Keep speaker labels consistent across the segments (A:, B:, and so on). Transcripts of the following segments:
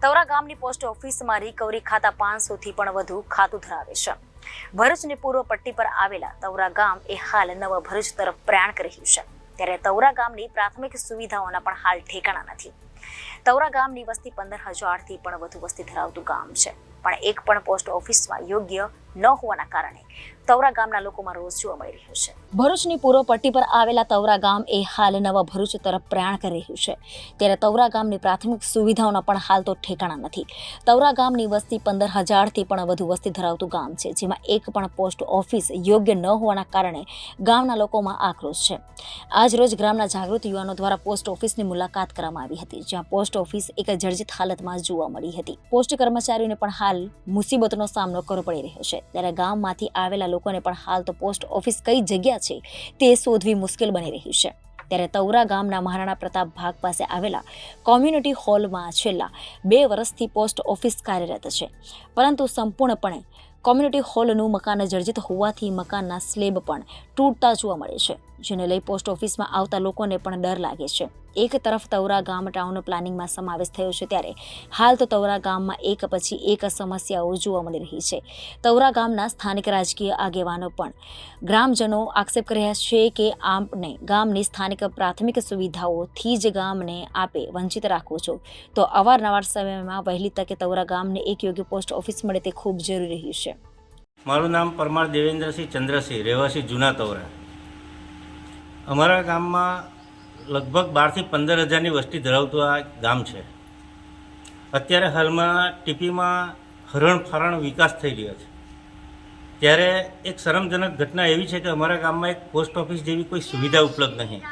A: તવરા ગામની પોસ્ટ ઓફિસમાં રિકવરી ખાતા 500 થી પણ વધુ ખાતું ધરાવે છે. ભરૂચની પૂર્વ પટ્ટી પર આવેલા તવરા ગામ એ હાલ નવા ભરૂચ તરફ પ્રયાણ કરી રહ્યું છે. ત્યારે તવરા ગામની પ્રાથમિક સુવિધાઓના પણ હાલ ઠેકાણા નથી. તવરા ગામની વસ્તી 15,000 થી પણ વધુ વસ્તી ધરાવતું ગામ છે, પણ એક પણ પોસ્ટ ઓફિસમાં યોગ્ય ન હોવાના કારણે તવરા ગામના લોકોમાં રોષ જોવા મળી રહ્યો છે. ભરૂચની પૂર્વ પટ્ટી પર આવેલા તવરા ગામ એ હાલ નવા ભરૂચ તરફ પ્રયાણ કરી રહ્યું છે. ત્યારે તવરા ગામની પ્રાથમિક સુવિધાઓના પણ હાલ તો ઠેકાણા નથી. તવરા ગામની વસ્તી 15,000 થી પણ વધુ વસ્તી ધરાવતું ગામ છે, જેમાં એક પણ પોસ્ટ ઓફિસ યોગ્ય ન હોવાના કારણે ગામના લોકોમાં આક્રોશ છે. આજ રોજ ગ્રામના જાગૃત યુવાનો દ્વારા પોસ્ટ ઓફિસની મુલાકાત કરવામાં આવી હતી, જ્યાં પોસ્ટ ઓફિસ એક જર્જરિત હાલતમાં જોવા મળી હતી. પોસ્ટ કર્મચારીઓને પણ હાલ મુસીબતનો સામનો કરવો પડી રહ્યો છે. ત્યારે ગામમાંથી આવેલા લોકોને પણ હાલ તો પોસ્ટ ઓફિસ કઈ જગ્યા છે તે શોધવી મુશ્કેલ બની રહી છે. ત્યારે તવરા ગામના મહારાણા પ્રતાપ ભાગ પાસે આવેલા કોમ્યુનિટી હોલમાં છેલ્લા 2 વર્ષથી પોસ્ટ ઓફિસ કાર્યરત છે, પરંતુ સંપૂર્ણપણે કોમ્યુનિટી હોલનું મકાન જર્જરિત હોવાથી મકાનના સ્લેબ પણ તૂટતા જોવા મળે છે, જેને લઈ પોસ્ટ ઓફિસમાં આવતા લોકોને પણ ડર લાગે છે. એક તરફ તવરા ગામ ટાઉન પ્લાનિંગમાં સમાવેશ થયો છે, ત્યારે હાલ તો તવરા ગામમાં એક પછી એક સમસ્યાઓ જોવા મળી રહી છે. તવરા ગામના સ્થાનિક રાજકીય આગેવાનો પણ ગ્રામજનો આક્ષેપ કરી રહ્યા છે કે આપને ગામની સ્થાનિક પ્રાથમિક સુવિધાઓથી જ ગામને આપે વંચિત રાખો છો, તો અવારનવાર સમયમાં વહેલી તકે તવરા ગામને એક યોગ્ય પોસ્ટ ઓફિસ મળે તે ખૂબ જરૂરી રહ્યું છે.
B: મારું નામ પરમાર દેવેન્દ્રસિંહ ચંદ્રસિંહ, રહેવાસી જૂના તવરા. અમારા ગામમાં લગભગ 12 થી 15,000ની વસ્તી ધરાવતું આ ગામ છે. અત્યારે હાલમાં ટીપીમાં હરણફારણ વિકાસ થઈ રહ્યો છે. ત્યારે એક શરમજનક ઘટના એવી છે કે અમારા ગામમાં એક પોસ્ટ ઓફિસ જેવી કોઈ સુવિધા ઉપલબ્ધ નહીં.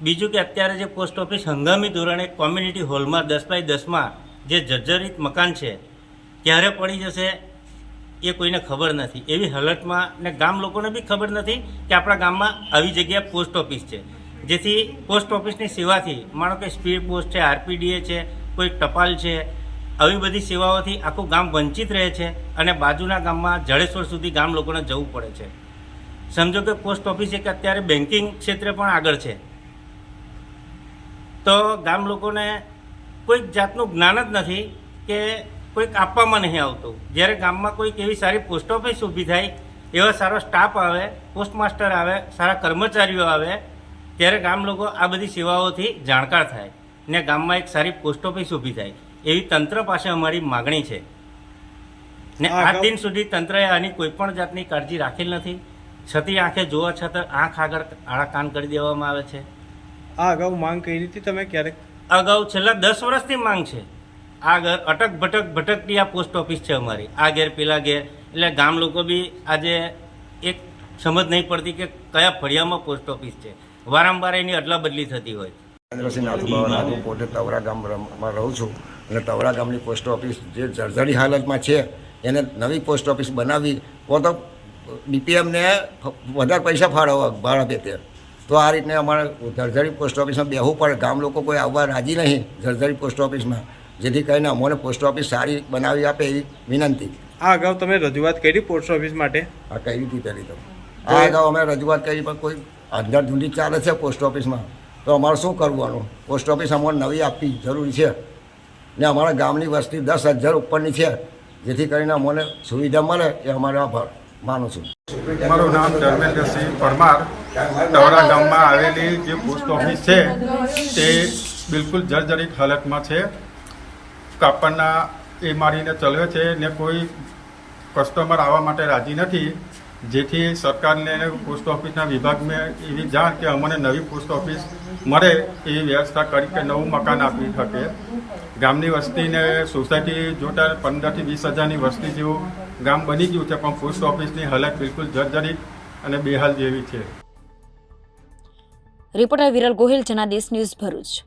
B: બીજું કે અત્યારે જે પોસ્ટ ઓફિસ હંગામી ધોરણે કોમ્યુનિટી હોલમાં 10x10માં જે જર્જરિત મકાન છે, ક્યારે પડી જશે એ કોઈને ખબર નથી. એવી હાલતમાં ને ગામ લોકોને બી ખબર નથી કે આપણા ગામમાં આવી જગ્યાએ પોસ્ટ ઓફિસ છે, જેથી પોસ્ટ ઓફિસની સેવાથી માનો કે સ્પીડ પોસ્ટ છે, આરપીડીએ છે, કોઈ ટપાલ છે, આવી બધી સેવાઓથી આખું ગામ વંચિત રહે છે અને બાજુના ગામમાં જડેશ્વર સુધી ગામ લોકોને જવું પડે છે. સમજો કે પોસ્ટ ઓફિસ એક અત્યારે બેન્કિંગ ક્ષેત્રે પણ આગળ છે, તો ગામ લોકોને કોઈક જાતનું જ્ઞાન જ નથી કે કોઈક આપવામાં નહીં આવતું. જ્યારે ગામમાં કોઈક એવી સારી પોસ્ટ ઓફિસ ઊભી થાય, એવા સારો સ્ટાફ આવે, પોસ્ટમાસ્ટર આવે, સારા કર્મચારીઓ આવે, ત્યારે ગામ લોકો આ બધી સેવાઓથી જાણકાર થાય ને ગામમાં એક સારી પોસ્ટ ઓફિસ ઊભી થાય, એવી તંત્ર પાસે અમારી માગણી છે. ને આજ દિન સુધી તંત્રએ આની કોઈ પણ જાતની કાળજી રાખેલ નથી. છતી આંખે જોવા છતાં આંખ આગળ આડા કાન કરી દેવામાં આવે છે.
C: આ અગાઉ માંગ કરી હતી તમે ક્યારેક?
B: અગાઉ છેલ્લા 10 વર્ષથી માંગ છે. આ ઘર અટક ભટકતી આ પોસ્ટ ઓફિસ છે અમારી, આ ઘેર પેલા ઘેર. એટલે ગામ લોકો બી આજે એક સમજ નહીં પડતી કે કયા ફળિયામાં પોસ્ટ ઓફિસ છે. વારંવાર એની અદલા બદલી થતી હોય.
D: ચંદ્રસિંહ નાથુબાવા, હું પોતે તવરા ગામમાં રહું છું અને તવરા ગામની પોસ્ટ ઓફિસ જે જર્જરી હાલતમાં છે, એને નવી પોસ્ટ ઓફિસ બનાવી તો ડીપીએમને વધારે પૈસા ફાળવવા ભાડા પેતે, તો આ રીતને અમારે જર્જરી પોસ્ટ ઓફિસમાં બેહવું પડે. ગામ લોકો કોઈ આવવા રાજી નહીં જર્જરી પોસ્ટ ઓફિસમાં, જેથી કરીને અમને પોસ્ટ ઓફિસ સારી બનાવી આપે એવી વિનંતી.
C: આ અગાઉ તમે રજૂઆત કરી પોસ્ટ ઓફિસ માટે?
D: આ કરી હતી પહેલી તો. આ અગાઉ અમે રજૂઆત કરી, પણ કોઈ અંદર ધૂંધી ચાલે છે પોસ્ટ ઓફિસમાં, તો અમારે શું કરવાનું? પોસ્ટ ઓફિસ અમારે નવી આપવી જરૂરી છે ને અમારા ગામની વસ્તી 10,000 ઉપરની છે, જેથી કરીને અમને સુવિધા મળે એ અમારે આભાર માનું છું.
E: મારું નામ ધર્મેન્દ્રસિંહ પરમાર. તવરા ગામમાં આવેલી જે પોસ્ટ ઓફિસ છે તે બિલકુલ જર્જરિત હાલતમાં છે. કાપડના એ મારીને ચલાવે છે ને કોઈ કસ્ટમર આવવા માટે રાજી નથી, જેથી સરકારને પોસ્ટ ઓફિસના વિભાગમાં એવી જાણ કે અમને નવી પોસ્ટ ઓફિસ મળે એવી વ્યવસ્થા કરી કે નવું મકાન આપી શકે. ગામની વસ્તીને સોસાયટી જોતા 15 થી 20,000ની વસ્તી જેવું ગામ બની ગયું છે, પણ પોસ્ટ ઓફિસની હાલત બિલકુલ જર્જરિત અને બેહાલ જેવી છે.
A: Reporter Viral Gohil, Janadesh news, Bharuch.